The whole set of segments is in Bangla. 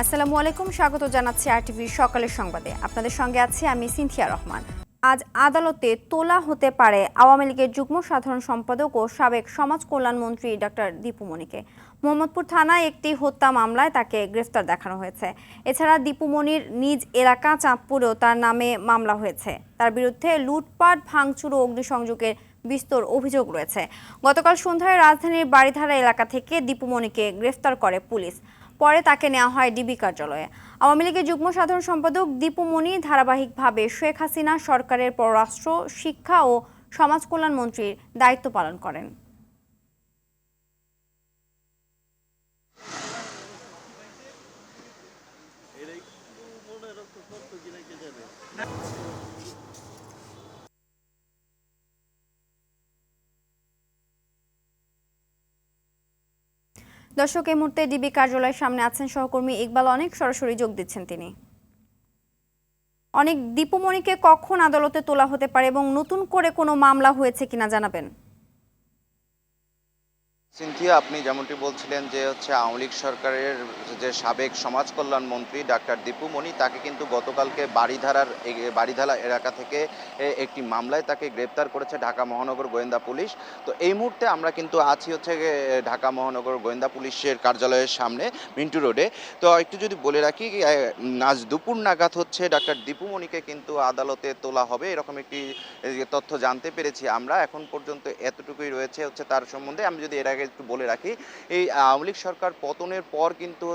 আসসালামু আলাইকুম, স্বাগত জানাচ্ছি আরটিভির সকালের সংবাদে। আপনাদের সঙ্গে আছি আমি সিনথিয়া রহমান। আজ আদালতে তোলা হতে পারে আওয়ামী লীগের যুগ্ম সাধারণ সম্পাদক ও সাবেক সমাজ কল্যাণ মন্ত্রী ডক্টর দীপু মনিকে। মোহাম্মদপুর থানায় একটি হত্যা মামলায় তাকে গ্রেফতার দেখানো হয়েছে। এছাড়া দীপু মনির নিজ এলাকা চাঁদপুরেও তার নামে মামলা হয়েছে। তার বিরুদ্ধে লুটপাট, ভাঙচুর ও অগ্নিসংযোগের বিস্তর অভিযোগ রয়েছে। গতকাল সন্ধ্যায় রাজধানীর বাড়িধারা এলাকা থেকে দীপু মনিকে গ্রেফতার করে পুলিশ। পরে তাকে নেওয়া হয় ডিবি কার্যালয়ে। আওয়ামী লীগের যুগ্ম সাধারণ সম্পাদক দীপু মনি ধারাবাহিকভাবে শেখ হাসিনা সরকারের পররাষ্ট্র, শিক্ষা ও সমাজ কল্যাণ মন্ত্রীর দায়িত্ব পালন করেন। দর্শক, এই মুহূর্তে ডিবি কার্যালয়ের সামনে আছেন সহকর্মী ইকবাল অনেক, সরাসরি যোগ দিচ্ছেন তিনি। অনেক, দীপু মনিকে কখন আদালতে তোলা হতে পারে এবং নতুন করে কোনো মামলা হয়েছে কিনা জানাবেন। সিনথিয়া, আপনি যেমনটি বলছিলেন যে আওয়ামী লীগ সরকারের যে সাবেক সমাজ কল্যাণ মন্ত্রী ডাক্তার দীপু মনি, তাকে কিন্তু গতকালকে বাড়িধারা এলাকা থেকে একটি মামলায় তাকে গ্রেপ্তার করেছে ঢাকা মহানগর গোয়েন্দা পুলিশ। তো এই মুহূর্তে আমরা কিন্তু আছি ঢাকা মহানগর গোয়েন্দা পুলিশের কার্যালয়ের সামনে, মিন্টু রোডে। তো একটু যদি বলে রাখি, আজ দুপুর নাগাদ ডাক্তার দীপু মনিকে কিন্তু আদালতে তোলা হবে, এরকম একটি তথ্য জানতে পেরেছি আমরা। এখন পর্যন্ত এতটুকুই রয়েছে তার সম্বন্ধে। আমি যদি এর আগে একটু বলে রাখি, এই আওয়ামী লীগ সরকার পতনের পর কিন্তু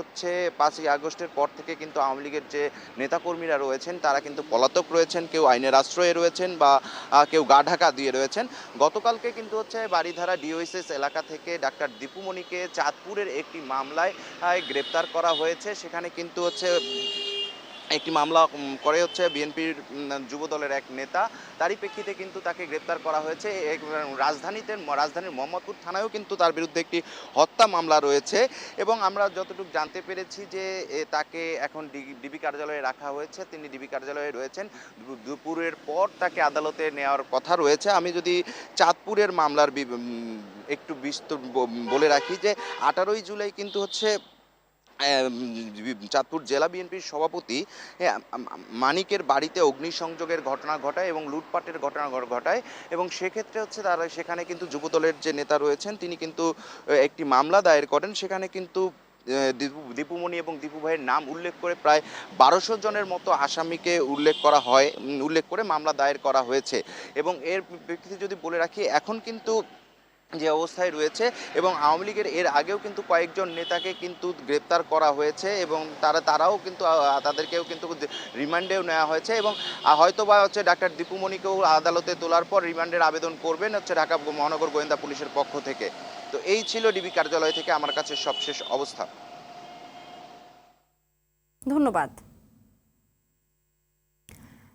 5ই আগস্টের পর থেকে কিন্তু আওয়ামী লীগের যে নেতাকর্মীরা রয়েছেন তারা কিন্তু পলাতক রয়েছেন, কেউ আইনের আশ্রয়ে রয়েছেন বা কেউ গা ঢাকা দিয়ে রয়েছেন। গতকালকে কিন্তু বাড়িধারা ডিওএসএস এলাকা থেকে ডাক্তার দীপু মনিকে চাঁদপুরের একটি মামলায় গ্রেপ্তার করা হয়েছে। সেখানে কিন্তু একটি মামলা করে বিএনপির যুব দলের এক নেতা, তারই প্রেক্ষিতে কিন্তু তাকে গ্রেপ্তার করা হয়েছে। রাজধানীর মোহাম্মদপুর থানায়ও কিন্তু তার বিরুদ্ধে একটি হত্যা মামলা রয়েছে। এবং আমরা যতটুকু জানতে পেরেছি যে তাকে এখন ডিবি কার্যালয়ে রাখা হয়েছে, তিনি ডিবি কার্যালয়ে রয়েছেন। দুপুরের পর তাকে আদালতে নেওয়ার কথা রয়েছে। আমি যদি চাঁদপুরের মামলার একটু বিস্তর বলে রাখি, যে 18ই জুলাই কিন্তু চাঁদপুর জেলা বিএনপির সভাপতি মানিকের বাড়িতে অগ্নিসংযোগের ঘটনা ঘটায় এবং লুটপাটের ঘটনা ঘটায়। এবং সেক্ষেত্রে তারা সেখানে কিন্তু যুবদলের যে নেতা রয়েছেন তিনি কিন্তু একটি মামলা দায়ের করেন। সেখানে কিন্তু দীপু মনি এবং দীপু ভাইয়ের নাম উল্লেখ করে প্রায় 1200 জনের মতো আসামিকে উল্লেখ করে মামলা দায়ের করা হয়েছে। এবং এর প্রেক্ষিতে যদি বলে রাখি, এখন কিন্তু যে অবস্থায় রয়েছে, এবং আওয়ামী লীগের এর আগেও কিন্তু কয়েকজন নেতাকে কিন্তু গ্রেপ্তার করা হয়েছে এবং তারাও কিন্তু তাদেরকেও কিন্তু রিমান্ডেও নেওয়া হয়েছে। এবং হয়তোবা ডাক্তার দীপু মনিকেও আদালতে তোলার পর রিমান্ডের আবেদন করবেন ঢাকা মহানগর গোয়েন্দা পুলিশের পক্ষ থেকে। তো এই ছিল ডিবি কার্যালয় থেকে আমার কাছে সবশেষ অবস্থা। ধন্যবাদ।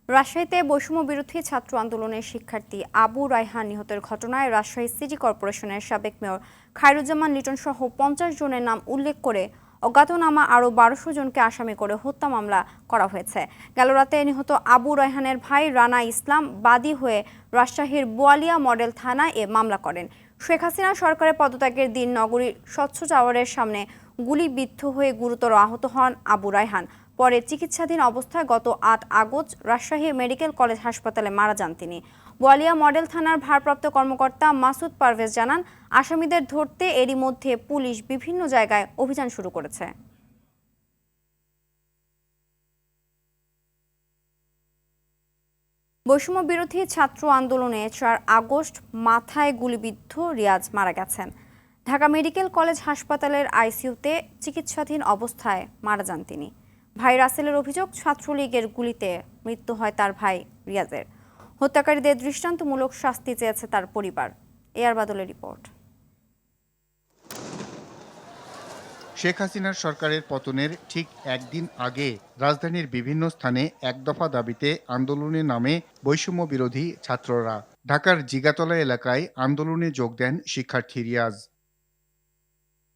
রাজশাহীতে বৈষম্য বিরোধী ছাত্র আন্দোলনের শিক্ষার্থী আবু রায়হান নিহতের ঘটনায় রাজশাহী সিটি কর্পোরেশনের সাবেক মেয়র খায়রুজ্জামান লিটন সহ 50 জনের নাম উল্লেখ করে অজ্ঞাতনামা আরও 1200 জনকে আসামি করে হত্যা মামলা করা হয়েছে। গেল রাতে নিহত আবু রায়হানের ভাই রানা ইসলাম বাদী হয়ে রাজশাহীর বোয়ালিয়া মডেল থানায় এ মামলা করেন। শেখ হাসিনা সরকারের পদত্যাগের দিন নগরীর স্বচ্ছ টাওয়ারের সামনে গুলিবিদ্ধ হয়ে গুরুতর আহত হন আবু রায়হান। পরে চিকিৎসাধীন অবস্থায় গত 8 আগস্ট রাজশাহী মেডিকেল কলেজ হাসপাতালে মারা যান তিনি। বোয়ালিয়া মডেল থানার ভারপ্রাপ্ত কর্মকর্তা মাসুদ পারভেজ জানান, আসামিদের ধরতে এরই মধ্যে পুলিশ বিভিন্ন জায়গায় অভিযান শুরু করেছে। বৈষম্য বিরোধী ছাত্র আন্দোলনে 4 আগস্ট মাথায় গুলিবিদ্ধ রিয়াজ মারা গেছেন। ঢাকা মেডিকেল কলেজ হাসপাতালের আইসিইউতে চিকিৎসাধীন অবস্থায় মারা যান তিনি। ভাই রাসেলের অভিযোগ, ছাত্রলীগের গুলিতে মৃত্যু হয় তার ভাই রিয়াজের। হত্যাকারীদের দৃষ্টান্তমূলক শাস্তি চেয়েছে তার পরিবার। এয়ার বাদলের রিপোর্ট। শেখ হাসিনার সরকারের পতনের ঠিক একদিন আগে রাজধানীর বিভিন্ন স্থানে এক দফা দাবিতে আন্দোলনে নামে বৈষম্য বিরোধী ছাত্ররা। ঢাকার জিগাতলা এলাকায় আন্দোলনে যোগ দেন শিক্ষার্থী রিয়াজ।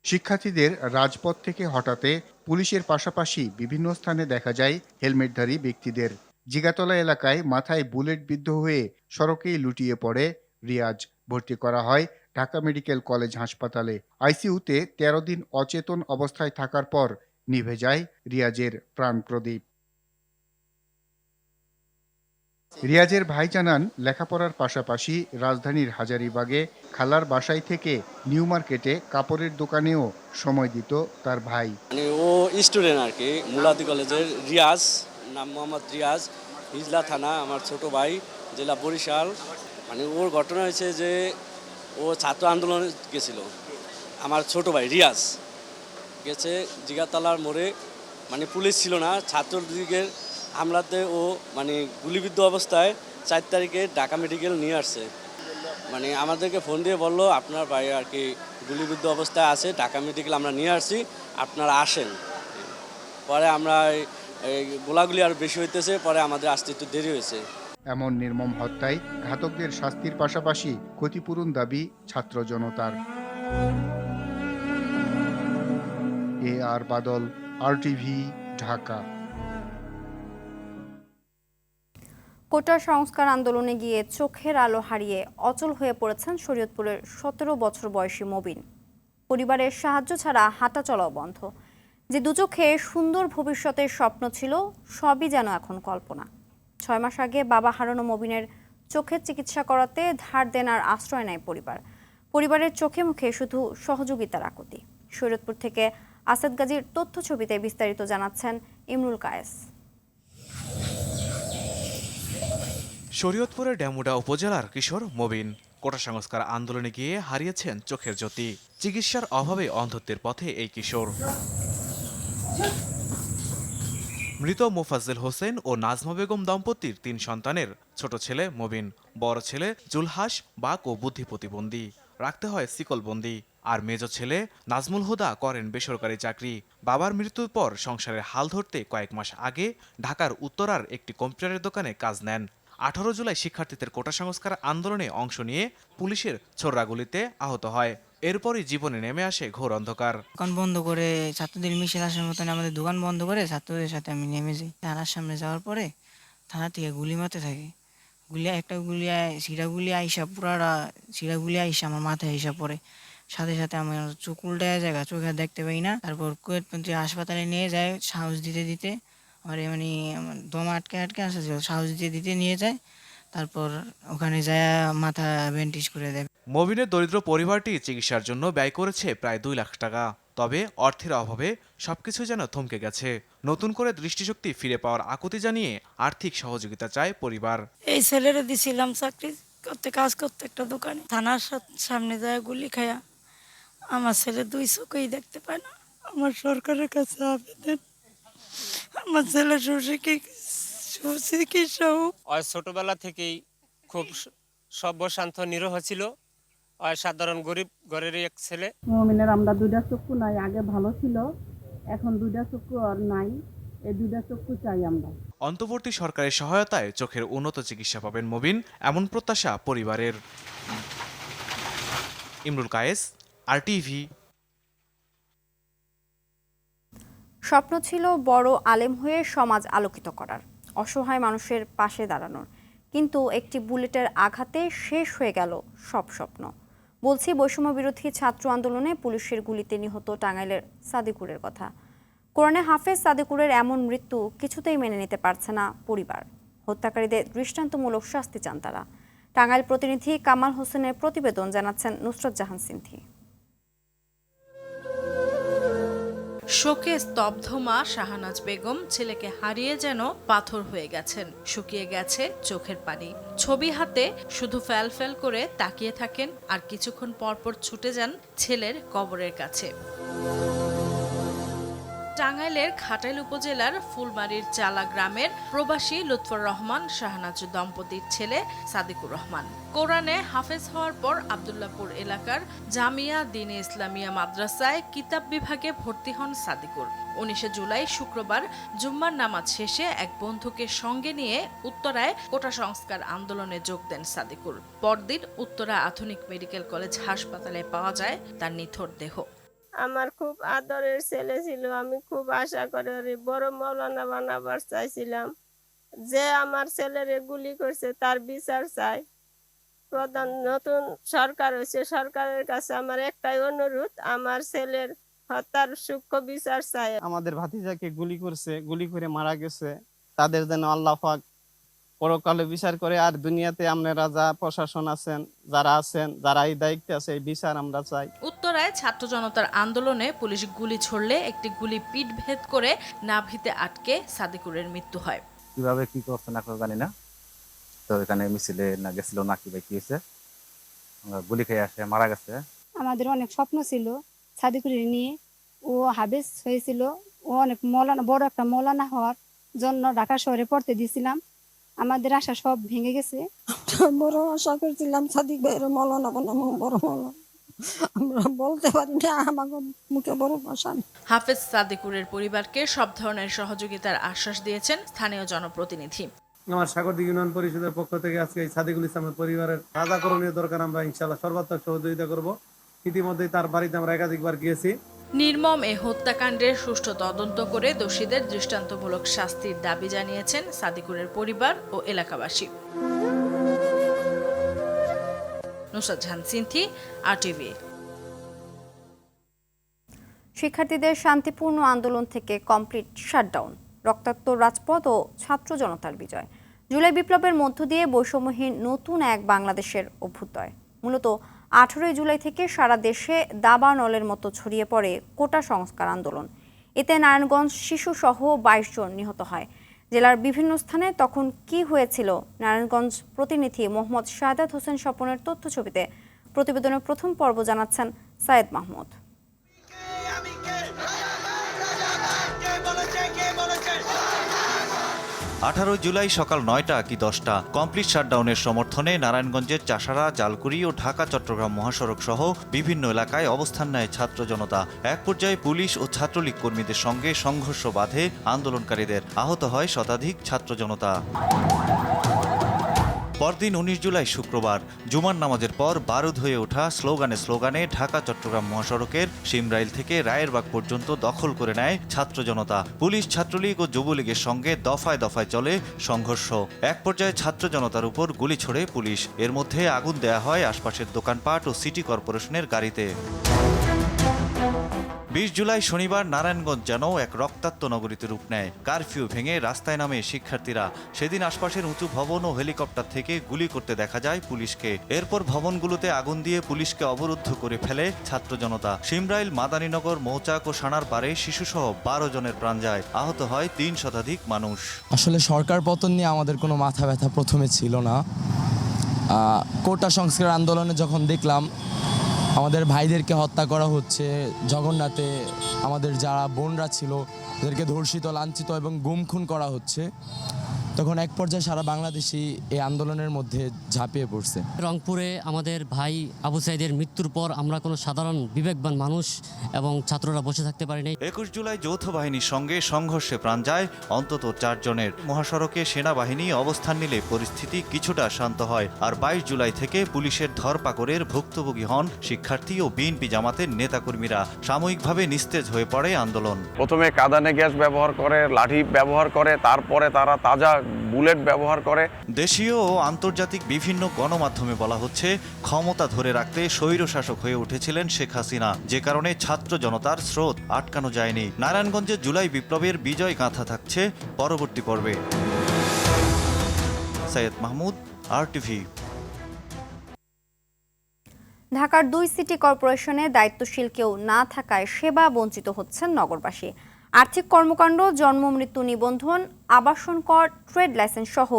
শিক্ষার্থীদের রাজপথ থেকে হঠাতে পুলিশের পাশাপাশি বিভিন্ন স্থানে দেখা যায় হেলমেটধারী ব্যক্তিদের। জিগাতলা এলাকায় মাথায় বুলেট বিদ্ধ হয়ে সড়কেই লুটিয়ে পড়ে রিয়াজ। ভর্তি করা হয় ঢাকা মেডিকেল কলেজ হাসপাতালে। আইসিইউতে 13 দিন অচেতন অবস্থায় থাকার পর নিভে যায় রিয়াজের প্রাণ প্রদীপ। রিয়াজের ভাই জানান, লেখাপড়ার পাশাপাশি রাজধানীর হাজারীবাগে খালার বাসায় থেকে নিউ মার্কেটে কাপড়ের দোকানেও সময় দিত তার ভাই। মানে ও স্টুডেন্ট আর কি, মুলাদি কলেজের রিয়াজ, নাম মোহাম্মদ রিয়াজ, হিজলা থানা, আমার ছোট ভাই, জেলা বরিশাল। মানে ওর ঘটনা হয়েছে যে ও ছাত্র আন্দোলনে গেছিল, আমার ছোট ভাই রিয়াজ গেছে জিগাতলার মোড়ে, মানে পুলিশ ছিল না, ছাত্রলীগের হামলাতে ও মানে গুলিবিদ্ধ অবস্থায় 4 তারিখে ঢাকা মেডিকেল নিয়ে আসছে। মানে আমাদেরকে ফোন দিয়ে বললো আপনার ভাই আর কি গুলিবিদ্ধ অবস্থায় আছে, ঢাকা মেডিকেল আমরা নিয়ে আসছি, আপনারা আসেন। পরে আমরা এই গোলাগুলি আর বেশি হইতেছে, পরে আমাদের আসতে একটু দেরি হয়েছে। এমন নির্মম হত্যায় ঘাতকদের শাস্তির পাশাপাশি ক্ষতিপূরণ দাবি ছাত্র জনতার। আর বাদল, RTV, ঢাকা। কোটা সংস্কার আন্দোলনে গিয়ে চোখের আলো হারিয়ে অচল হয়ে পড়েছেন শরীয়তপুরের 17 বছর বয়সী মবিন। পরিবারের সাহায্য ছাড়া হাঁটা চলাও বন্ধ। যে দুচোখে সুন্দর ভবিষ্যতের স্বপ্ন ছিল, সবই যেন এখন কল্পনা। 6 মাস আগে বাবা হারানো মবিনের চোখের চিকিৎসা করাতে ধার দেনার আশ্রয় নেয় পরিবারের চোখে মুখে শুধু সহযোগিতার আকুতি। শরীয়তপুর থেকে আসাদ গাজীর তথ্য ছবিতে বিস্তারিত জানাচ্ছেন ইমরুল কায়েস। শরীয়তপুরের ডেমুডা উপজেলার কিশোর মবিন কোটা সংস্কার আন্দোলনে গিয়ে হারিয়েছেন চোখের জ্যোতি। চিকিৎসার অভাবে অন্ধত্বের পথে এই কিশোর। মৃত মোফাজ্জেল হোসেন ও নাজমা বেগম দম্পতির 3 সন্তানের ছোট ছেলে মবিন, বড় ছেলে জুলহাস বাক ও বুদ্ধি প্রতিবন্ধী, রাখতে হয় শিকলবন্দি। আর মেজ ছেলে নাজমুল হুদা করেন বেসরকারি চাকরি। বাবার মৃত্যুর পর সংসারের হাল ধরতে কয়েক মাস আগে ঢাকার উত্তরার একটি কম্পিউটারের দোকানে কাজ নেন। 18 জুলাই শিক্ষার্থীদের কোটা সংস্কার আন্দোলনে অংশ নিয়ে পুলিশের ছোড়াগুলিতে আহত হয়। এরপরই জীবনে নেমে আসে ঘোর অন্ধকার। দোকান বন্ধ করে ছাত্রদের মিছিল আসার মতন আমাদের দোকান বন্ধ করে ছাত্রদের সাথে আমি নেমে যাই। থানার সামনে যাওয়ার পরে থানা থেকে গুলি মারতে থাকে। একটা গুলি আইসা পুরাটা গুলি আইসা আমার মাথায় আইসা পড়ে। সাথে সাথে আমার চোখ উল্টায় জায়গা, চোখে দেখতে পাই না। তারপর কুয়েতপন্থী হাসপাতালে নিয়ে যায়, সাহস দিতে দিতে আমার আমার দম আটকে আসা ছিল, সাহস দিতে নিয়ে যায়। তারপর ওখানে যায় মাথা ব্যান্ডেজ করে দেয়। মবিনের দরিদ্র পরিবারটি চিকিৎসার জন্য ব্যয় করেছে প্রায় 2 লাখ টাকা। তবে অর্থের অভাবে সবকিছু যেন থমকে গেছে। নতুন করে দৃষ্টিশক্তি ফিরে পাওয়ার আকুতি জানিয়ে আর্থিক সহযোগিতা চায় পরিবার। এই ছেলেরে দিছিলাম চাকরি করতে, কাজ করতে একটা দোকানে। থানার সামনে যায় গুলি খায়া আমার ছেলে 2 চোখেই দেখতে পায় না। আমার সরকারের কাছে আবেদন, আমার ছেলে সুচিকিৎসা হোক। ছোটবেলা থেকেই খুব সভ্য শান্ত নিরীহ ছিল। সাধারণ গরিব ঘরের এক ছেলে। মমিনের আমরা 2টা চক্ষু নাই, আগে ভালো ছিল, এখন 2টা চক্ষু আর নাই। এই 2টা চক্ষু চাই আমরা। অন্তর্বর্তী সরকারের সহায়তায় চোখের উন্নত চিকিৎসা পাবেন মবিন, এমন প্রত্যাশা পরিবারের। ইমরুল কায়েস, RTV। স্বপ্ন ছিল বড় আলেম হয়ে সমাজ আলোকিত করার, অসহায় মানুষের পাশে দাঁড়ানোর। কিন্তু একটি বুলেটের আঘাতে শেষ হয়ে গেল সব স্বপ্ন। বলছি বৈষম্য বিরোধী ছাত্র আন্দোলনে পুলিশের গুলিতে নিহত টাঙ্গাইলের সাদিকুরের কথা। কোরআনে হাফেজ সাদিকুরের এমন মৃত্যু কিছুতেই মেনে নিতে পারছে না পরিবার। হত্যাকারীদের দৃষ্টান্তমূলক শাস্তি চান তারা। টাঙ্গাইল প্রতিনিধি কামাল হোসেনের প্রতিবেদন, জানাচ্ছেন নুসরাত জাহান সিন্ধি। শোকে স্তব্ধ মা শাহানাজ বেগম ছেলেকে হারিয়ে যেন পাথর হয়ে গেছেন। শুকিয়ে গেছে চোখের পানি। ছবি হাতে শুধু ফ্যাল করে তাকিয়ে থাকেন, আর কিছুক্ষণ পরপর ছুটে যান ছেলের কবরের কাছে। টাঙ্গাইলের ঘাটাইল উপজেলার ফুলবাড়ির চালা গ্রামের প্রবাসী লুৎফর রহমান শাহনাজ দম্পতির ছেলে সাদিকুর রহমান। কোরআনে হাফেজ হওয়ার পর আব্দুল্লাহপুর এলাকার জামিয়া দ্বীনে ইসলামিয়া মাদ্রাসায় কিতাব বিভাগে ভর্তি হন সাদিকুর। 19 জুলাই শুক্রবার জুম্মার নামাজ শেষে এক বন্ধুকে সঙ্গে নিয়ে উত্তরায় কোটা সংস্কার আন্দোলনে যোগ দেন সাদিকুর। পরদিন উত্তরা আধুনিক মেডিকেল কলেজ হাসপাতালে পাওয়া যায় তার নিথর দেহ। আমার খুব আদরের ছেলে ছিল, আমি খুব আশা করে বড় মাওলানা বানাবার চাইছিলাম। যে আমার ছেলেরে গুলি করছে তার বিচার চাই। প্রধান নতুন সরকার হয়েছে, সরকারের কাছে আমার একটাই অনুরোধ, আমার ছেলের হত্যার সূক্ষ্ম বিচার চাই। আমাদের ভাতিজাকে গুলি করছে, গুলি করে মারা গেছে, তাদের যেন আল্লাহ পাক পরকালে বিচার করে। আর দুনিয়াতে আপনারা যা প্রশাসন আছেন, যারা এই দায়িত্বে আছে, এই বিচার আমরা চাই। উত্তরায় ছাত্র জনতার আন্দোলনে পুলিশ গুলি ছড়লে একটি গুলি পিঠভেদ করে নাভিতে আটকে সাদিকুরের মৃত্যু হয়। কিভাবে কি করছে না জানি না, তো এখানে মিছিলে না গেছিল নাকি বা কি হয়েছে, গুলি খেয়ে আসে মারা গেছে। আমাদের অনেক স্বপ্ন ছিল সাদিকুরে নিয়ে, ও হাফেজ হয়েছিল, ও অনেক মৌলানা, বড় একটা মৌলানা হওয়ার জন্য ঢাকা শহরে পড়তে দিয়েছিলাম। আমাদের আশা সব ভেঙে গেছে। বড় আশা করছিলাম সাদিক ভাইয়ের মৌলানা বানাবো, বড় মৌলানা। আমরা বলতে পারি না, আমাকে মুখে বড় ভাষা। হাফেজ সাদিকুরের পরিবারকে সব ধরনের সহযোগিতার আশ্বাস দিয়েছেন স্থানীয় জনপ্রতিনিধি। আমার সাগরদিঘি ইউনিয়ন পরিষদের পক্ষ থেকে আজকে এই সাদিকুল ইসলামের পরিবারের রাজাকরণীয় দরকার আমরা ইনশাআল্লাহ সর্বাত্মক সহযোগিতা করব। ইতিমধ্যেই তার বাড়িতে আমরা একাধিকবার গিয়েছি। নির্মম এ হত্যাকাণ্ডের সুষ্ঠু তদন্ত করে দোষীদের দৃষ্টান্তমূলক শাস্তির দাবি জানিয়েছেন সাদিকুরের পরিবার ও এলাকাবাসী। নুসরাত জাহান সিনথি, RTV। শিক্ষার্থীদের শান্তিপূর্ণ আন্দোলন থেকে কমপ্লিট শাটডাউন, রক্তাক্ত রাজপথ ও ছাত্র জনতার বিজয়। জুলাই বিপ্লবের মধ্য দিয়ে বৈষম্যহীন নতুন এক বাংলাদেশের অভ্যুদয়। মূলত 18 জুলাই থেকে সারা দেশে দাবানলের মতো ছড়িয়ে পড়ে কোটা সংস্কার আন্দোলন। এতে নারায়ণগঞ্জ শিশুসহ 22 জন নিহত হয়। জেলার বিভিন্ন স্থানে তখন কি হয়েছিল, নারায়ণগঞ্জ প্রতিনিধি মোহাম্মদ শাহাদাত হোসেন স্বপনের তথ্যছবিতে প্রতিবেদনের প্রথম পর্ব জানাচ্ছেন সায়েদ মাহমুদ। 18 জুলাই সকাল 9টা কি 10টা কমপ্লিট শাটডাউনের সমর্থনে নারায়ণগঞ্জের চাষাড়া, জালকুড়ি ও ঢাকা চট্টগ্রাম মহাসড়ক সহ বিভিন্ন এলাকায় অবস্থান নেয় ছাত্র জনতা। এক পর্যায়ে পুলিশ ও ছাত্রলীগ কর্মীদের সঙ্গে সংঘর্ষ বাধে আন্দোলনকারীদের। আহত হয় শতাধিক ছাত্র জনতা। পরদিন 19 জুলাই শুক্রবার জুমার নামাজের পর বারুদ হয়ে ওঠা স্লোগানে ঢাকা চট্টগ্রাম মহাসড়কের শিমরাইল থেকে রায়েরবাগ পর্যন্ত দখল করে নেয় ছাত্র জনতা। পুলিশ, ছাত্রলীগ ও যুবলীগের সঙ্গে দফায় দফায় চলে সংঘর্ষ। এক পর্যায়ে ছাত্র জনতার উপর গুলি ছোড়ে পুলিশ। এর মধ্যে আগুন দেয়া হয় আশপাশের দোকানপাট ও সিটি কর্পোরেশনের গাড়িতে। 20 জুলাই শনিবার নারায়ণগঞ্জ যেন এক রক্তাক্ত নগরীতে রূপ নেয়। কারফিউ ভেঙে রাস্তায় নামে শিক্ষার্থীরা। সেদিন আশপাশের উঁচু ভবন ও হেলিকপ্টার থেকে গুলি করতে দেখা যায় পুলিশকে। এরপর ভবনগুলোতে আগুন দিয়ে পুলিশকে অবরুদ্ধ করে ফেলে ছাত্র জনতা। শিমরাইল, মাদানীনগর, মৌচাক ও সানার পারে শিশুসহ 12 জনের প্রাণ যায়। আহত হয় 3 শতাধিক মানুষ। আসলে সরকার পতন নিয়ে আমাদের কোনো মাথা ব্যথা প্রথমে ছিল না। কোটা সংস্কার আন্দোলনে যখন দেখলাম আমাদের ভাইদেরকে হত্যা করা হচ্ছে, জগন্নাথে আমাদের যারা বোনরা ছিল তাদেরকে ধর্ষিত, লাঞ্ছিত এবং গুম খুন করা হচ্ছে, তখন এক পর্যায়ে সারা বাংলাদেশই এই আন্দোলনের মধ্যে ঝাঁপিয়ে পড়ছে। রংপুরে আমাদের ভাই আবু সাইদের মৃত্যুর পর আমরা কোনো সাধারণ বিবেকবান মানুষ এবং ছাত্ররা বসে থাকতে পারিনি। 21 জুলাই যৌথ বাহিনীর সঙ্গে সংঘর্ষে প্রাণ যায় অন্তত 4 জনের। মহাসড়কে সেনাবাহিনী অবস্থান নিলে পরিস্থিতি কিছুটা শান্ত হয়। আর 22 জুলাই থেকে পুলিশের ধরপাকড়ের ভুক্তভোগী হন শিক্ষার্থী ও বিএনপি জামাতের নেতাকর্মীরা। সাময়িকভাবে নিস্তেজ হয়ে পড়ে আন্দোলন। প্রথমে কাঁদানে গ্যাস ব্যবহার করে, লাঠি ব্যবহার করে, তারপরে তারা তাজা বুলেট ব্যবহার করে। দেশীয় ও আন্তর্জাতিক বিভিন্ন গণমাধ্যমে বলা হচ্ছে ক্ষমতা ধরে রাখতে স্বৈরশাসক হয়ে উঠেছিলেন শেখ হাসিনা, যে কারণে ছাত্র জনতার স্রোত আটকানো যায়নি। নারায়ণগঞ্জে জুলাই বিপ্লবের বিজয় গাথা থাকছে পরবর্তী পর্বে। সায়েদ মাহমুদ, RTV। ঢাকার 2 সিটি কর্পোরেশনে দায়িত্বশীল কেউ না থাকায় সেবা বঞ্চিত হচ্ছেন নগরবাসী। আর্থিক কর্মকাণ্ড, জন্ম মৃত্যু নিবন্ধন, আবাসন কর, ট্রেড লাইসেন্স সহ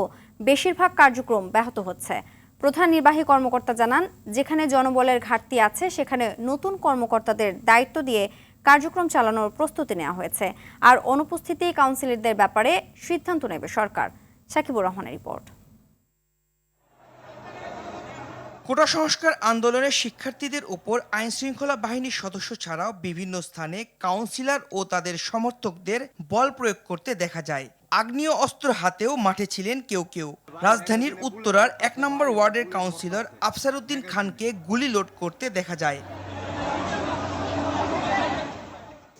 বেশিরভাগ কার্যক্রম ব্যাহত হচ্ছে। প্রধান নির্বাহী কর্মকর্তা জানান, যেখানে জনবলের ঘাটতি আছে সেখানে নতুন কর্মকর্তাদের দায়িত্ব দিয়ে কার্যক্রম চালানোর প্রস্তুতি নেওয়া হয়েছে। আর অনুপস্থিতি কাউন্সিলরদের ব্যাপারে সিদ্ধান্ত নেবে সরকার। সাকিবুর রহমানের রিপোর্ট। কোটা সংস্কার আন্দোলনের শিক্ষার্থীদের উপর আইনশৃঙ্খলা বাহিনীর সদস্য ছাড়াও বিভিন্ন স্থানে কাউন্সিলর ও তাদের সমর্থকদের বল প্রয়োগ করতে দেখা যায়। আগ্নেয় অস্ত্র হাতেও মাঠে ছিলেন কেউ কেউ। রাজধানীর উত্তরার 1 নম্বর ওয়ার্ডের কাউন্সিলর আফসার উদ্দিন খানকে গুলি লোড করতে দেখা যায়।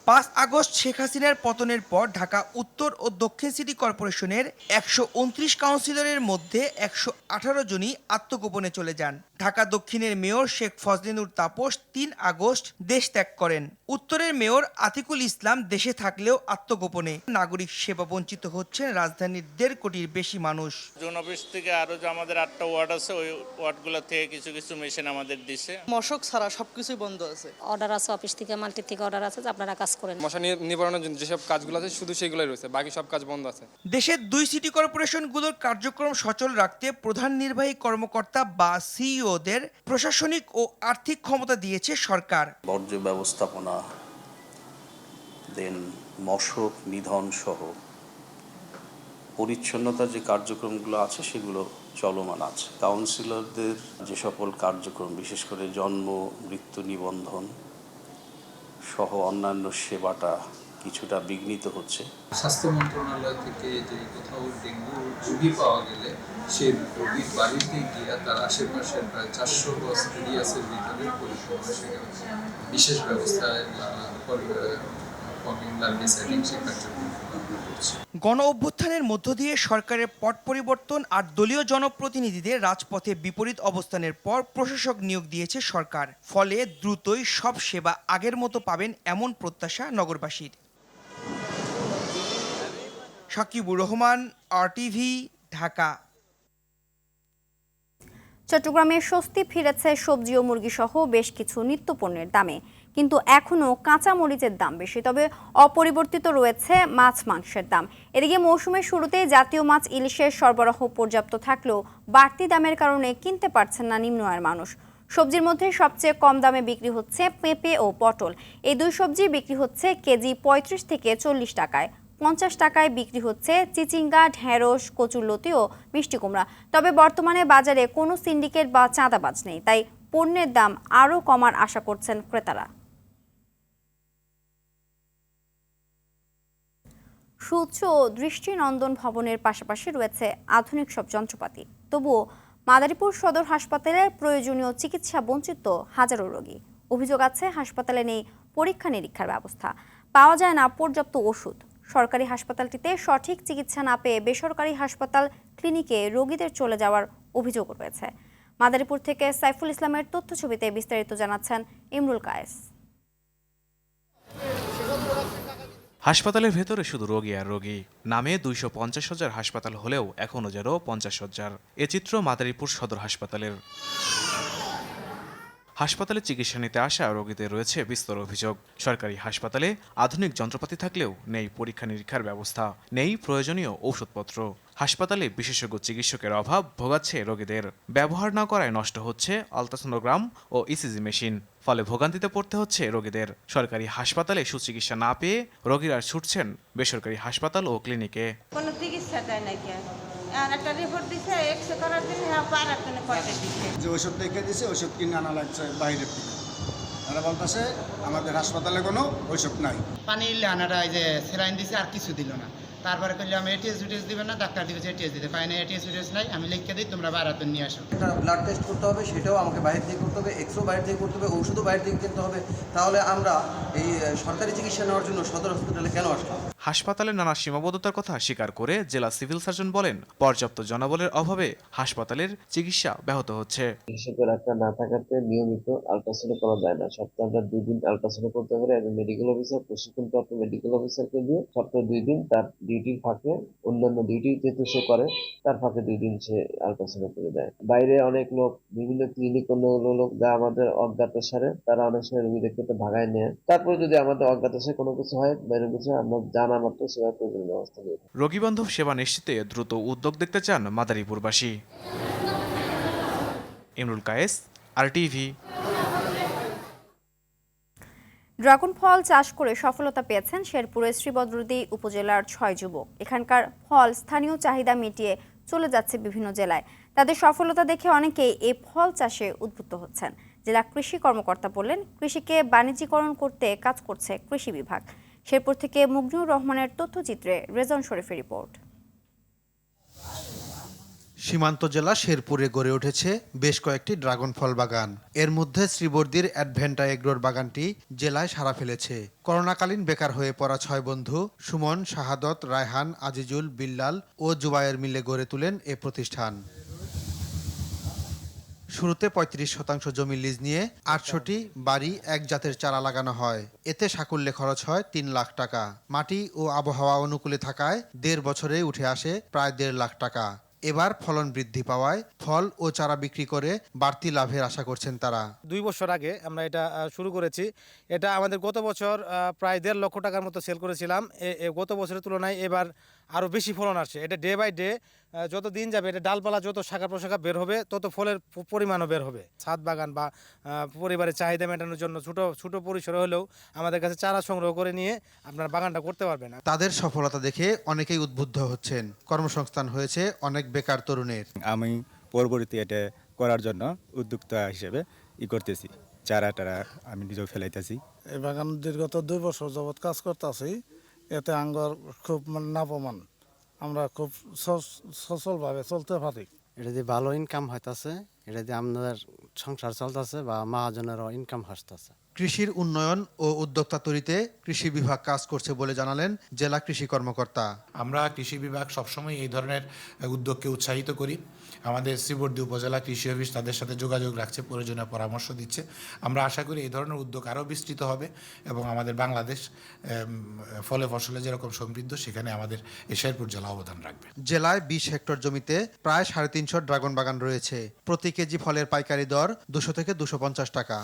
5 আগস্ট শেখ হাসিনার পতনের পর ঢাকা উত্তর ও দক্ষিণ সিটি কর্পোরেশনের 129 কাউন্সিলরের মধ্যে 118 জনই আত্মগোপনে চলে যান। ঢাকা দক্ষিণের মেয়র শেখ ফজলিনুর তাপস ৩ আগস্ট দেশ ত্যাগ করেন। উত্তরের মেয়র আতিকুল ইসলাম দেশে থাকলেও আত্মগোপনে। নাগরিক সেবা বঞ্চিত হচ্ছেন রাজধানীর ১.৫ কোটির বেশি মানুষ। জোন অফিস থেকে আরো যে আমাদের ৮টা ওয়ার্ড আছে, ওই ওয়ার্ডগুলো থেকে কিছু কিছু মেশিন আমাদের দিছে। মশক ছাড়া সবকিছুই বন্ধ আছে। অর্ডার আছে অফিস থেকে, মাল্টি থেকে অর্ডার আছে যে আপনারা কাজ করেন। মশা নিবারণের জন্য যেসব কাজগুলো আছে শুধু সেগুলোই রয়েছে, বাকি সব কাজ বন্ধ আছে। দেশের ২ সিটি কর্পোরেশনগুলোর কার্যক্রম সচল রাখতে প্রধান নির্বাহী কর্মকর্তা বা সিইওদের প্রশাসনিক ও আর্থিক ক্ষমতা দিয়েছে সরকার। বর্জ্য ব্যবস্থাপনা, মশক নিধন সহ পরিচ্ছন্নতার যে কার্যক্রমগুলো আছে সেগুলো চলমান আছে। কাউন্সিলরদের যে সকল কার্যক্রম, বিশেষ করে জন্ম মৃত্যু নিবন্ধন সহ অন্যান্য সেবাটা কিছুটা বিঘ্নিত হচ্ছে। স্বাস্থ্য মন্ত্রণালয় থেকে যে কোথাও ডেঙ্গু রোগী পাওয়া গেলে সেই রোগীর বাড়িতে গিয়ে তার আশেপাশের প্রায় ৪০০ গজ এরিয়াসের ভিতরে বিশেষ ব্যবস্থায় গণ অভ্যুত্থানের মধ্য দিয়ে সরকারের পট পরিবর্তন আর দলীয় জনপ্রতিনিধিদের রাজপথে বিপরীত অবস্থানের পর প্রশাসক নিয়োগ দিয়েছে সরকার। ফলে দ্রুতই সব সেবা আগের মতো পাবেন এমন প্রত্যাশা নগরবাসীর। সাকিবুর রহমান, RTV, ঢাকা। চট্টগ্রামে স্বস্তি ফিরেছে সবজি ও মুরগি সহ বেশ কিছু নিত্যপণ্যের দামে, কিন্তু এখনও কাঁচা মরিচের দাম বেশি। তবে অপরিবর্তিত রয়েছে মাছ মাংসের দাম। এদিকে মৌসুমের শুরুতেই জাতীয় মাছ ইলিশের সরবরাহ পর্যাপ্ত থাকলেও বাড়তি দামের কারণে কিনতে পারছেন না নিম্ন আয়ের মানুষ। সবজির মধ্যে সবচেয়ে কম দামে বিক্রি হচ্ছে পেঁপে ও পটল। এই দুই সবজি বিক্রি হচ্ছে কেজি ৩৫ থেকে ৪০ টাকায়। ৫০ টাকায় বিক্রি হচ্ছে চিচিঙ্গা, ঢেঁড়স, কচুরলতি ও মিষ্টি কুমড়া। তবে বর্তমানে বাজারে কোনো সিন্ডিকেট বা চাঁদাবাজ নেই, তাই পণ্যের দাম আরও কমার আশা করছেন ক্রেতারা। সূর্য ও দৃষ্টিনন্দন ভবনের পাশাপাশি রয়েছে আধুনিক সব যন্ত্রপাতি। তবুও মাদারীপুর সদর হাসপাতালের প্রয়োজনীয় চিকিৎসা বঞ্চিত হাজারো রোগী। অভিযোগ আছে হাসপাতালে নেই পরীক্ষা নিরীক্ষার ব্যবস্থা, পাওয়া যায় না পর্যাপ্ত ওষুধ। সরকারি হাসপাতালটিতে সঠিক চিকিৎসা না পেয়ে বেসরকারি হাসপাতাল, ক্লিনিকে রোগীদের চলে যাওয়ার অভিযোগ রয়েছে। মাদারীপুর থেকে সাইফুল ইসলামের তথ্যছবিতে বিস্তারিত জানাচ্ছেন ইমরুল কায়েস। হাসপাতালের ভেতরে শুধু রোগী আর রোগী। নামে 250 শয্যার হাসপাতাল হলেও এখনও যেন 50 শয্যার। এ চিত্র মাদারীপুর সদর হাসপাতালের। হাসপাতালে চিকিৎসা নিতে আসা রোগীদের রয়েছে বিস্তর অভিযোগ। সরকারি হাসপাতালে আধুনিক যন্ত্রপাতি থাকলেও নেই পরীক্ষা নিরীক্ষার ব্যবস্থা, নেই প্রয়োজনীয় ঔষধপত্র। হাসপাতালে বিশেষজ্ঞ চিকিৎসকের অভাব ভোগাচ্ছে রোগীদের। ব্যবহার না করায় নষ্ট হচ্ছে আলট্রাসোনোগ্রাম ও ইসিজি মেশিন। ফলে ভোগান্তিতে পড়তে হচ্ছে রোগীদের। সরকারি হাসপাতালে সুচিকিৎসা না পেয়ে রোগীরা ছুটছেন বেসরকারি হাসপাতাল ও ক্লিনিকে। কোনো চিকিৎসা দেয় না, একটা রিপোর্ট দিছে, এক্সরে করার জন্য পয়সা দিচ্ছে। যে ওষুধ লিখে দিছে, ওষুধ কিনে আনা লাগছে বাইরের থেকে। তারা বলতেছে আমাদের হাসপাতালে কোনো ওষুধ নাই। পানি আনারা যে স্যালাইন দিছে আর কিছু দিল না। তারপরে করলে আমি এটিএস উটিএস দিবেন না, ডাক্তার দিবে এটিএস দিতে পাই না, এটিএস উটিএস নাই, আমি লিখে দিই তোমরা বাইরে নিয়ে আসো। একটা ব্লাড টেস্ট করতে হবে, সেটাও আমাকে বাইরে থেকে করতে হবে, এক্সরে বাইরে থেকে করতে হবে, ওষুধও বাইরে থেকে কিনতে হবে। তাহলে আমরা এই সরকারি চিকিৎসা নেওয়ার জন্য সদর হাসপাতালে কেন আসলাম? হাসপাতালে নানা সীমাবদ্ধতার কথা স্বীকার করে জেলা সিভিল সার্জন বলেন, পর্যাপ্ত জনবলের অভাবে হাসপাতালের চিকিৎসা ব্যাহত হচ্ছে। চিকিৎসকের একটা না থাকাতে নিয়মিত আল্ট্রাসাউন্ড করা যায় না। সপ্তাহে আমরা 2 দিন আল্ট্রাসাউন্ড করতে পারি। একজন মেডিকেল অফিসার, প্রশিক্ষণপ্রাপ্ত মেডিকেল অফিসারকে দিয়ে সপ্তাহে 2 দিন তার ডিউটির ফাঁকে, অন্যান্য ডিউটি যেহেতু সে করে তার ফাঁকে 2 দিন সে আল্ট্রাসাউন্ড করে দেয়। বাইরে অনেক লোক, বিভিন্ন ক্লিনিক অন্য লোক যা আমাদের অজ্ঞাতসারে, তারা অনেক সময় রোগীদেরকে তো ভাগায় নেয়। তারপরে যদি আমাদের অজ্ঞাতসারে কোনো কিছু হয়, বাইরে কিছু আমরা জানা মাত্র সেবা প্রয়োজন ব্যবস্থা নিয়ে রোগীবান্ধব সেবা নিশ্চিতে দ্রুত উদ্যোগ দেখতে চান মাদারীপুরবাসী। ইমরুল কায়েস, RTV। ড্রাগন ফল চাষ করে সফলতা পেয়েছেন শেরপুরের শ্রীবদ্রদী উপজেলার 6 যুবক। এখানকার ফল স্থানীয় চাহিদা মিটিয়ে চলে যাচ্ছে বিভিন্ন জেলায়। তাদের সফলতা দেখে অনেকেই এই ফল চাষে উদ্বুদ্ধ হচ্ছেন। জেলা কৃষি কর্মকর্তা বললেন, কৃষিকে বাণিজ্যিকরণ করতে কাজ করছে কৃষি বিভাগ। শেরপুর থেকে মুগনুর রহমানের তথ্যচিত্রে রেজন শরীফের রিপোর্ট। সীমান্ত জেলা শেরপুরে গড়ে উঠেছে বেশ কয়েকটি ড্রাগন ফল বাগান। এর মধ্যে শ্রীবর্দীর অ্যাডভেন্টা এগ্রোর বাগানটি জেলায় সাড়া ফেলেছে। করোনাকালীন বেকার হয়ে পড়া 6 বন্ধু সুমন, শাহাদত, রায়হান, আজিজুল, বিল্লাল ও জুবায়ের মিলে গড়ে তুলেন এ প্রতিষ্ঠান। শুরুতে ৩৫% জমি লিজ নিয়ে ৮০০টি বাড়ি এক জাতের চারা লাগানো হয়। এতে সাকুল্যে খরচ হয় ৩ লাখ টাকা। মাটি ও আবহাওয়া অনুকূলে থাকায় ১.৫ বছরে উঠে আসে প্রায় ১.৫ লাখ টাকা। এবার ফলন বৃদ্ধি পাওয়ায় ফল ও চারা বিক্রি করে বাড়তি লাভের আশা করছেন তারা। 2 বছর আগে আমরা এটা শুরু করেছি। এটা আমাদের গত বছর প্রায় ১.৫ লক্ষ টাকার মতো সেল করেছিলাম। গত বছরের তুলনায় এবার আরও বেশি ফলন আসছে। এটা ডে বাই ডে যত দিন যাবে এটা ডালপালা যত শাখা প্রশাখা বের হবে তত ফলের পরিমাণও বের হবে। ছাদ বাগান বা পরিবারের চাহিদা মেটানোর জন্য ছোট পরিসরে হলেও আমাদের কাছে চারা সংগ্রহ করে নিয়ে আপনার বাগানটা করতে পারবেন। তাদের সফলতা দেখে অনেকেই উদ্বুদ্ধ হচ্ছেন। কর্মসংস্থান হয়েছে অনেক বেকার তরুণের। আমি পরবর্তী এটা করার জন্য উদ্যোক্তা হিসেবে করতেছি। চারা আমি নিজেও ফেলাইতেছি। এই বাগান দীর্ঘত 2 বছর যাবৎ কাজ করতেছি। এতে আঙ্গর খুব লাভবান, আমরা খুব সচলভাবে চলতে পারি। এটা দিয়ে ভালো ইনকাম হইতাছে, এটা দিয়ে আমাদের সংসার চলতেছে বা মহাজনেরও ইনকাম আসতেছে। কৃষির উন্নয়ন ও উদ্যোক্তা তৈরিতে কৃষি বিভাগ কাজ করছে বলে জানালেন জেলা কৃষি কর্মকর্তা। আমরা কৃষি বিভাগ সবসময় এই ধরনের উদ্যোগকে উৎসাহিত করি। আমাদের শ্রীবর্দী উপজেলা কৃষি অফিস তাদের সাথে যোগাযোগ রাখছে, প্রয়োজনীয় পরামর্শ দিচ্ছে। আমরা আশা করি এই ধরনের উদ্যোগ আরও বিস্তৃত হবে এবং আমাদের বাংলাদেশ ফলে ফসলে যেরকম সমৃদ্ধ, সেখানে আমাদের এই শেরপুর জেলা অবদান রাখবে। জেলায় 20 হেক্টর জমিতে প্রায় 350 ড্রাগন বাগান রয়েছে। প্রতি কেজি ফলের পাইকারি দর 200 থেকে 250 টাকা।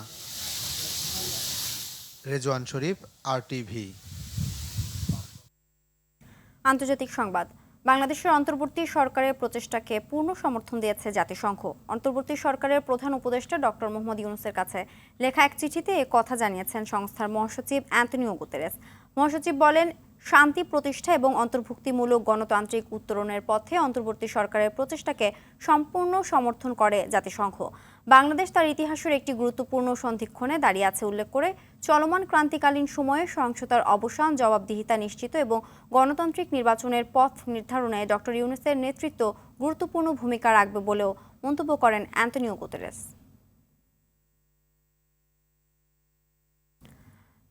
রেজওয়ান শরীফ, RTV। আন্তর্জাতিক সংবাদ। বাংলাদেশের অন্তর্বর্তী সরকারের প্রচেষ্টাকে পূর্ণ সমর্থন দিয়েছে জাতিসংঘ। অন্তর্বর্তী সরকারের প্রধান উপদেষ্টা ডক্টর মোহাম্মদ ইউনূসের কাছে লেখা এক চিঠিতে এ কথা জানিয়েছেন সংস্থার মহাসচিব অ্যান্টনিও গুতেরেস। মহাসচিব বলেন, শান্তি প্রতিষ্ঠা এবং অন্তর্ভুক্তিমূলক গণতান্ত্রিক উত্তরণের পথে অন্তর্বর্তী সরকারের প্রচেষ্টাকে সম্পূর্ণ সমর্থন করে জাতিসংঘ। বাংলাদেশ তার ইতিহাসের একটি গুরুত্বপূর্ণ সন্ধিক্ষণে দাঁড়িয়ে আছে উল্লেখ করে চলমান ক্রান্তিকালীন সময়ে সহিংসতার অবসান, জবাবদিহিতা নিশ্চিত এবং গণতান্ত্রিক নির্বাচনের পথ নির্ধারণে ডক্টর ইউনূসের নেতৃত্ব গুরুত্বপূর্ণ ভূমিকা রাখবে বলেও মন্তব্য করেন অ্যান্টনিও গুতেরেস।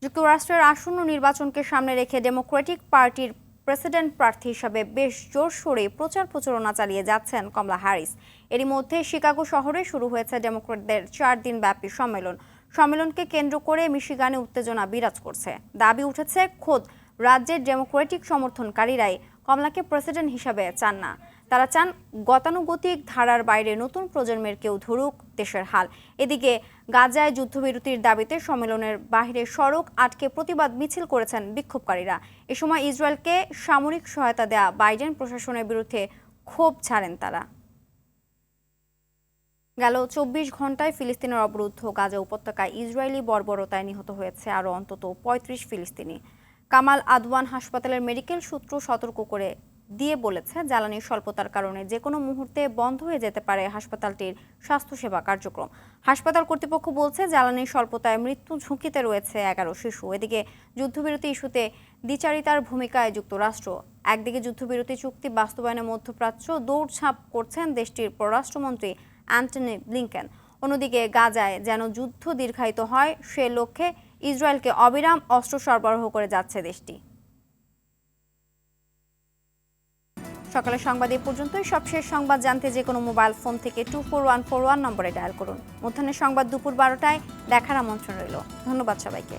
যুক্তরাষ্ট্রের আসন্ন নির্বাচনকে সামনে রেখে ডেমোক্রেটিক পার্টির প্রেসিডেন্ট প্রার্থী হিসাবে বেশ জোরসোরে প্রচার প্রচারণা চালিয়ে যাচ্ছেন কমলা হ্যারিস। এরই মধ্যে শিকাগো শহরে শুরু হয়েছে ডেমোক্র্যাটদের 4 দিন ব্যাপী সম্মেলনকে কেন্দ্র করে মিশিগানে উত্তেজনা বিরাজ করছে। দাবি উঠেছে খোদ রাজ্যের ডেমোক্রেটিক সমর্থনকারীরাই কমলাকে প্রেসিডেন্ট হিসাবে চান না। তারা চান গতানুগতিক ধারার বাইরে নতুন প্রজন্মের কেউ ধরুক দেশের হাল। এদিকে গাজায় যুদ্ধবিরতির দাবিতে সম্মেলনের বাইরে সড়ক আটকে প্রতিবাদ মিছিল করেছেন বিক্ষোভকারীরা। এ সময় ইসরায়েলকে সামরিক সহায়তা দেয়া বাইডেন প্রশাসনের বিরুদ্ধে ক্ষোভ ছাড়েন তারা। গেল 24 ঘন্টায় ফিলিস্তিনের অবরুদ্ধ গাজা উপত্যকায় ইসরায়েলি বর্বরতায় নিহত হয়েছে আরও অন্তত 35 ফিলিস্তিনি। কামাল আদওয়ান হাসপাতালের মেডিকেল সূত্র সতর্ক করে দিয়ে বলেছে, জ্বালানির স্বল্পতার কারণে যে কোনো মুহূর্তে বন্ধ হয়ে যেতে পারে হাসপাতালটির স্বাস্থ্যসেবা কার্যক্রম। হাসপাতাল কর্তৃপক্ষ বলছে, জ্বালানির স্বল্পতায় মৃত্যু ঝুঁকিতে রয়েছে 11 শিশু। এদিকে যুদ্ধবিরতি ইস্যুতে দ্বিচারিতার ভূমিকায় যুক্তরাষ্ট্র। একদিকে যুদ্ধবিরতি চুক্তি বাস্তবায়নে মধ্যপ্রাচ্য দৌড়ঝাঁপ করছেন দেশটির পররাষ্ট্রমন্ত্রী অ্যান্টনি ব্লিংকেন। অন্যদিকে গাজায় যেন যুদ্ধ দীর্ঘায়িত হয় সে লক্ষ্যে ইসরায়েলকে অবিরাম অস্ত্র সরবরাহ করে যাচ্ছে দেশটি। সকালের সংবাদ এই পর্যন্তই। সবশেষ সংবাদ জানতে যে কোনো মোবাইল ফোন থেকে 24141 নম্বরে ডায়াল করুন। মধ্যাহ্নের সংবাদ দুপুর 12টায় দেখার আমন্ত্রণ রইল। ধন্যবাদ সবাইকে।